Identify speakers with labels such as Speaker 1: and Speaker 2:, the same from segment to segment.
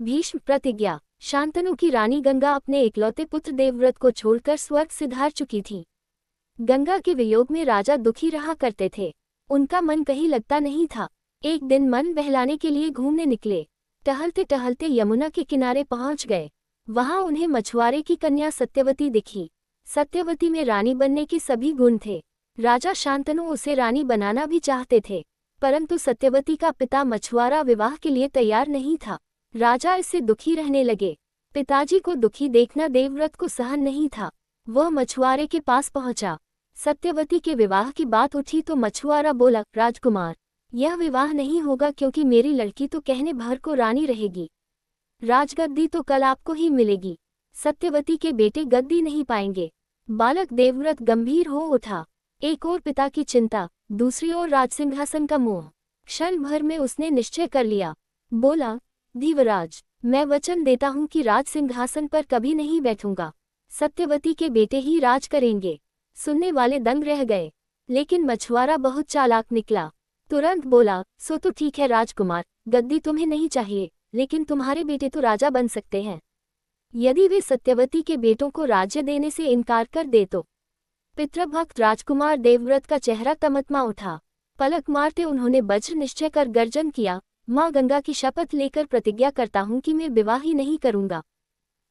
Speaker 1: भीष्म प्रतिज्ञा। शांतनु की रानी गंगा अपने इकलौते पुत्र देवव्रत को छोड़कर स्वर्ग सिधार चुकी थी। गंगा के वियोग में राजा दुखी रहा करते थे। उनका मन कहीं लगता नहीं था। एक दिन मन बहलाने के लिए घूमने निकले। टहलते टहलते यमुना के किनारे पहुंच गए। वहां उन्हें मछुआरे की कन्या सत्यवती दिखी। सत्यवती में रानी बनने के सभी गुण थे। राजा शांतनु उसे रानी बनाना भी चाहते थे, परंतु सत्यवती का पिता मछुआरा विवाह के लिए तैयार नहीं था। राजा इससे दुखी रहने लगे। पिताजी को दुखी देखना देवव्रत को सहन नहीं था। वह मछुआरे के पास पहुंचा। सत्यवती के विवाह की बात उठी तो मछुआरा बोला, राजकुमार, यह विवाह नहीं होगा क्योंकि मेरी लड़की तो कहने भर को रानी रहेगी। राजगद्दी तो कल आपको ही मिलेगी। सत्यवती के बेटे गद्दी नहीं पाएंगे। बालक देवव्रत गंभीर हो उठा। एक ओर पिता की चिंता, दूसरी ओर राजसिंहासन का मोह। क्षण भर में उसने निश्चय कर लिया। बोला, धीवराज, मैं वचन देता हूँ कि राजसिंहासन पर कभी नहीं बैठूंगा। सत्यवती के बेटे ही राज करेंगे। सुनने वाले दंग रह गए, लेकिन मछुआरा बहुत चालाक निकला। तुरंत बोला, सो तो ठीक है राजकुमार, गद्दी तुम्हें नहीं चाहिए, लेकिन तुम्हारे बेटे तो राजा बन सकते हैं। यदि वे सत्यवती के बेटों को राज्य देने से इनकार कर दे तो। पितृभक्त राजकुमार देवव्रत का चेहरा तमतमा उठा। पलक मारते उन्होंने वज्र निश्चय कर गर्जन किया, माँ गंगा की शपथ लेकर प्रतिज्ञा करता हूँ कि मैं विवाह ही नहीं करूंगा।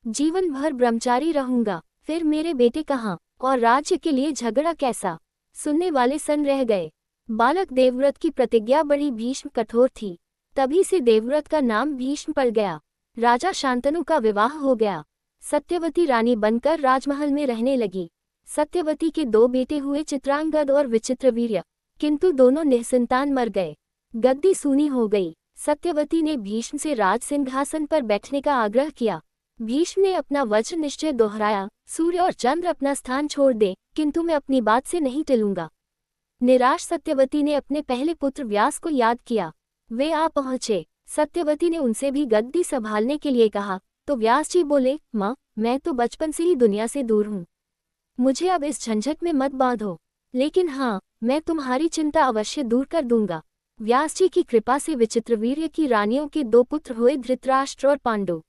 Speaker 1: जीवन भर ब्रह्मचारी रहूंगा। फिर मेरे बेटे कहाँ और राज्य के लिए झगड़ा कैसा। सुनने वाले सन रह गए। बालक देवव्रत की प्रतिज्ञा बड़ी भीष्म कठोर थी। तभी से देवव्रत का नाम भीष्म पड़ गया। राजा शांतनु का विवाह हो गया। सत्यवती रानी बनकर राजमहल में रहने लगी। सत्यवती के दो बेटे हुए, चित्रांगद और विचित्रवीर्य, किंतु दोनों निःसंतान मर गए। गद्दी सूनी हो गई। सत्यवती ने भीष्म से राज सिंहासन पर बैठने का आग्रह किया। भीष्म ने अपना वज्र निश्चय दोहराया, सूर्य और चंद्र अपना स्थान छोड़ दे, किंतु मैं अपनी बात से नहीं टलूंगा। निराश सत्यवती ने अपने पहले पुत्र व्यास को याद किया। वे आ पहुंचे। सत्यवती ने उनसे भी गद्दी संभालने के लिए कहा, तो व्यास जी बोले, माँ, मैं तो बचपन से ही दुनिया से दूर हूँ। मुझे अब इस झंझट में मत बांधो, लेकिन हाँ, मैं तुम्हारी चिंता अवश्य दूर कर दूंगा। व्यास जी की कृपा से विचित्रवीर्य की रानियों के दो पुत्र हुए, धृतराष्ट्र और पांडु।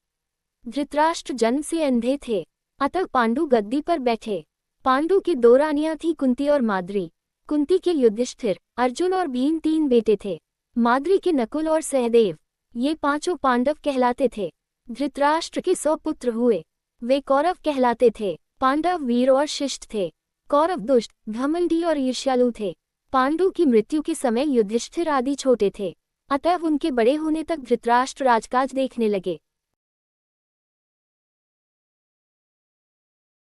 Speaker 1: धृतराष्ट्र जन्म से अंधे थे, अतः पांडु गद्दी पर बैठे। पांडु की दो रानियां थीं, कुंती और माद्री। कुंती के युधिष्ठिर, अर्जुन और भीम तीन बेटे थे। माद्री के नकुल और सहदेव। ये पांचों पांडव कहलाते थे। धृतराष्ट्र के 100 पुत्र हुए। वे कौरव कहलाते थे। पांडव वीर और शिष्ट थे। कौरव दुष्ट, घमंडी और ईर्ष्यालु थे। पांडु की मृत्यु के समय युधिष्ठिर आदि छोटे थे, अतः उनके बड़े होने तक धृतराष्ट्र राजकाज देखने लगे।